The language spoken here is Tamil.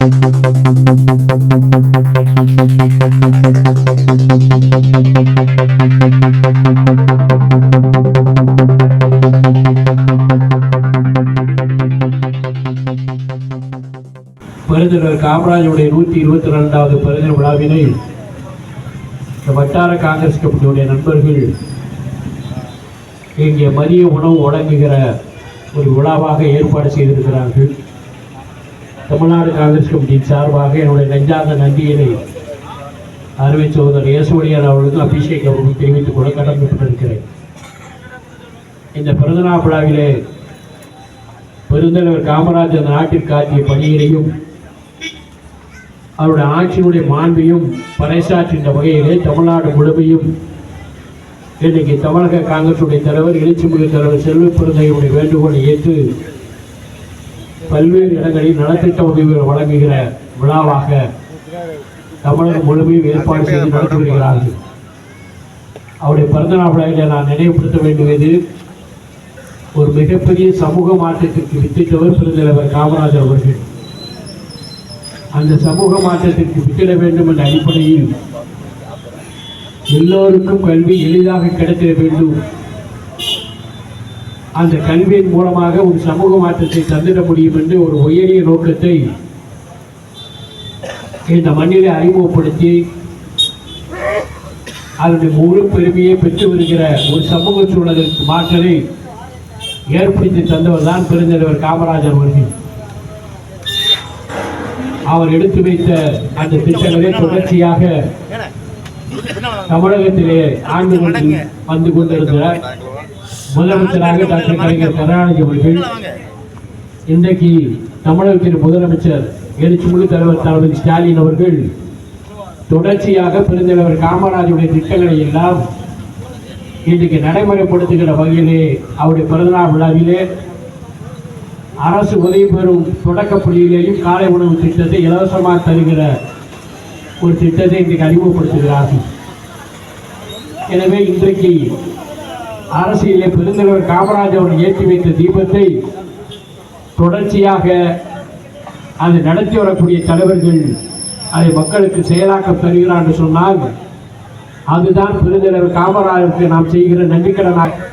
பெருந்தலைவர் காமராஜருடைய 122வது பிறந்த விழாவினை இந்த வட்டார காங்கிரஸ் கமிட்டியுடைய நண்பர்கள் இங்கே மதிய உணவு வழங்குகிற ஒரு விழாவாக ஏற்பாடு செய்திருக்கிறார்கள். தமிழ்நாடு காங்கிரஸ் கமிட்டியின் சார்பாக என்னுடைய நெஞ்சார்ந்த நன்றியினை அருமை சகோதரர் இயேசுவடியார் அவர்களுக்கு அபிஷேக் அவர்களுக்கு தெரிவித்துக் கொள்ள கடமைப்பட்டிருக்கிறேன். இந்த பிறந்தநாள் விழாவிலே பெருந்தலைவர் காமராஜர் நாட்டிற்கு ஆற்றிய பணியினையும் அவருடைய ஆட்சியினுடைய மாண்பையும் பறைசாற்றுகின்ற வகையிலே தமிழ்நாடு முழுமையும் இன்றைக்கு தமிழக காங்கிரசுடைய தலைவர் எழுச்சிமிகு தலைவர் செல்வ பெருந்தையுடைய வேண்டுகோளை ஏற்று பல்வேறு இடங்களில் நலத்திட்ட உதவிகள் வழங்குகிற விழாவாக தமிழகம் முழுமையும் ஏற்பாடு செய்து நடத்தி வருகிறார்கள். அவருடைய பிறந்தநாள் விழாவில் நான் நினைவுபடுத்த வேண்டியது ஒரு மிகப்பெரிய சமூக மாற்றத்திற்கு வித்திட்டவர் பெருந்தலைவர் காமராஜர் அவர்கள். அந்த சமூக மாற்றத்திற்கு வித்திட வேண்டும் என்ற அடிப்படையில் எல்லோருக்கும் கல்வி எளிதாக கிடைத்திட வேண்டும், அந்த கல்வியின் மூலமாக ஒரு சமூக மாற்றத்தை தந்திட முடியும் என்று ஒரு உயரிய நோக்கத்தை இந்த மண்ணிலே அறிமுகப்படுத்தி அதனுடைய முழு பெருமையை பெற்று வருகிற ஒரு சமூக சூழலுக்கு மாற்றலை ஏற்படுத்தி தந்தவர் தான் பெருந்தலைவர் காமராஜர் அவர்கள். அவர் எடுத்து வைத்த அந்த திட்டங்களை தொடர்ச்சியாக தமிழகத்திலே ஆண்டு வந்து கொண்டிருந்த முதலமைச்சராக டாக்டர் கலைஞர் கருணாநிதி அவர்கள் இன்றைக்கு தமிழகத்தின் முதலமைச்சர் எழுச்சிமிகு தலைவர் தளபதி ஸ்டாலின் அவர்கள் தொடர்ச்சியாக பெருந்தலைவர் காமராஜருடைய திட்டங்களை எல்லாம் இன்றைக்கு நடைமுறைப்படுத்துகிற வகையிலே அவருடைய பிறந்தநாள் விழாவிலே அரசு உதவி பெறும் தொடக்கப்பள்ளியிலேயும் காலை உணவு திட்டத்தை இலவசமாக தருகிற ஒரு திட்டத்தை இன்றைக்கு அறிமுகப்படுத்துகிறார்கள். எனவே இன்றைக்கு அரசியலே பெருந்தலைவர் காமராஜர் அவர்கள் ஏற்றி வைத்த தீபத்தை தொடர்ச்சியாக அதை நடத்தி வரக்கூடிய தலைவர்கள் அதை மக்களுக்கு செயலாக்கம் தருகிறார் என்று சொன்னால் அதுதான் பெருந்தலைவர் காமராஜருக்கு நாம் செய்கிற நன்றிக்கடனாக